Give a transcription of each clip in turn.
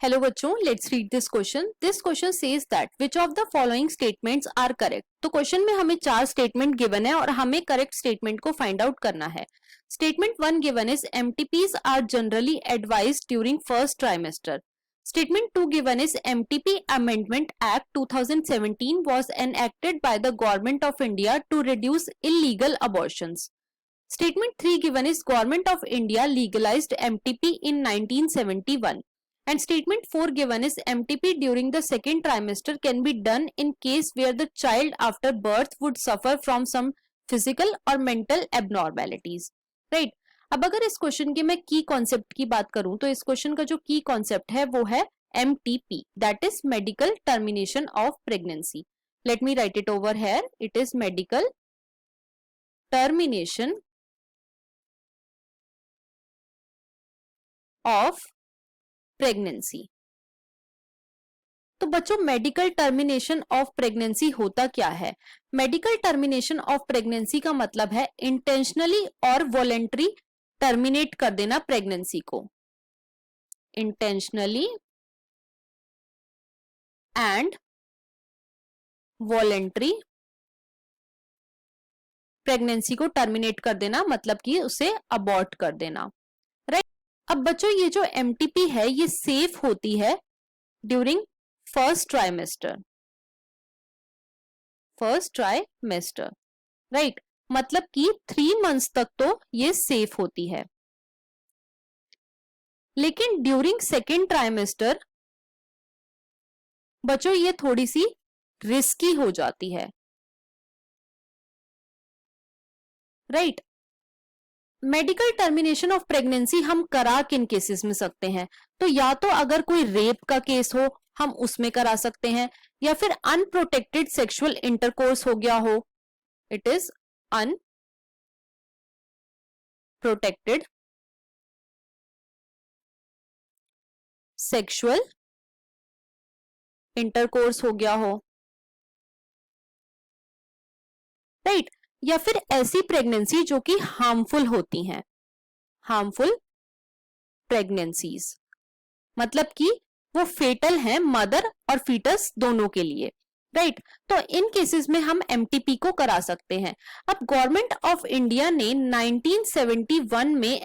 Hello बच्चों, let's read this question. This question says that which of the following statements are correct. तो question में हमें 4 statement given है और हमें करेक्ट स्टेटमेंट को फाइंड आउट करना है। Statement 1 given is MTPs are generally advised during first trimester. Statement 2 given is MTP Amendment Act 2017 was enacted by the Government of India to reduce illegal abortions. Statement 3 given is Government of India legalized MTP in 1971. And statement 4 given is MTP during the second trimester can be done in case where the child after birth would suffer from some physical or mental abnormalities. Right? अब अगर इस question के मैं की concept की बात करूं तो इस क्वेश्चन का जो की कॉन्सेप्ट है वो है MTP, that is medical termination of pregnancy. Let me right it over here. It is medical termination of pregnancy. तो बच्चों, मेडिकल टर्मिनेशन ऑफ प्रेगनेंसी होता क्या है? मेडिकल टर्मिनेशन ऑफ प्रेगनेंसी का मतलब है इंटेंशनली और वॉलेंटरी टर्मिनेट कर देना प्रेगनेंसी को. इंटेंशनली एंड वॉलेंटरी प्रेगनेंसी को टर्मिनेट कर देना, मतलब कि उसे अबॉर्ट कर देना. राइट? अब बच्चों, ये जो एमटीपी है ये सेफ होती है during first trimester. First trimester, right? मतलब कि 3 मंथ्स तक तो ये सेफ होती है. लेकिन ड्यूरिंग सेकेंड ट्राइमेस्टर बच्चों ये थोड़ी सी रिस्की हो जाती है. Right? Medical termination of pregnancy हम करा किन केसेस में सकते हैं? तो या तो अगर कोई रेप का केस हो हम उसमें करा सकते हैं, या फिर अनप्रोटेक्टेड सेक्सुअल इंटरकोर्स हो गया हो. It is unprotected sexual intercourse हो गया हो. राइट? या फिर ऐसी प्रेगनेंसी जो कि हार्मफुल होती हैं. हार्मफुल प्रेगनेंसीज मतलब कि वो फेटल है मदर और फीटस दोनों के लिए. राइट? तो इन केसेस में हम एमटीपी को करा सकते हैं. अब गवर्नमेंट ऑफ इंडिया ने 1971 में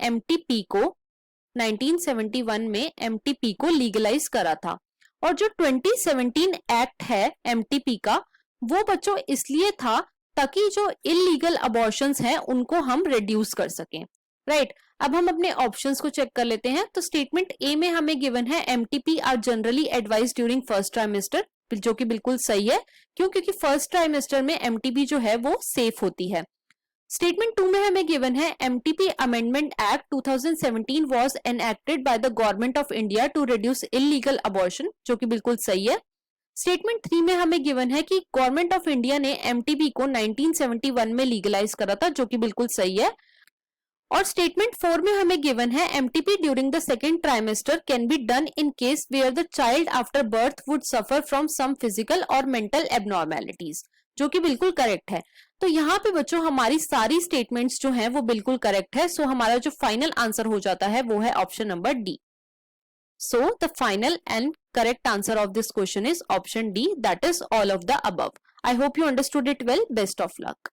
एमटीपी को लीगलाइज करा था. और जो 2017 एक्ट है एमटीपी का, वो बच्चों इसलिए था ताकि जो इलीगल अबॉर्शंस हैं उनको हम रिड्यूस कर सकें. राइट? अब हम अपने ऑप्शंस को चेक कर लेते हैं. तो स्टेटमेंट ए में हमें गिवन है MTP are generally advised during first trimester, जो कि बिल्कुल सही है. क्यों? क्योंकि फर्स्ट ट्राइमेस्टर में एमटीपी जो है वो सेफ होती है. स्टेटमेंट 2 में हमें गिवन है MTP amendment act 2017 was enacted by the government of India to reduce illegal abortion, जो कि बिल्कुल सही है. स्टेटमेंट 3 में हमें गिवन है कि गवर्नमेंट ऑफ इंडिया ने एमटीपी को 1971 में लीगलाइज करा था, जो कि बिल्कुल सही है. और स्टेटमेंट 4 में हमें गिवन है MTP during the second trimester can be done in case where the child after birth would suffer from some physical और मेंटल एबनॉर्मेलिटीज, जो कि बिल्कुल करेक्ट है. तो यहाँ पे बच्चों हमारी सारी स्टेटमेंट्स जो हैं वो बिल्कुल करेक्ट है. सो हमारा जो फाइनल आंसर हो जाता है वो है option number D. So the final and correct answer of this question is option D, that is all of the above. I hope you understood it well. Best of luck.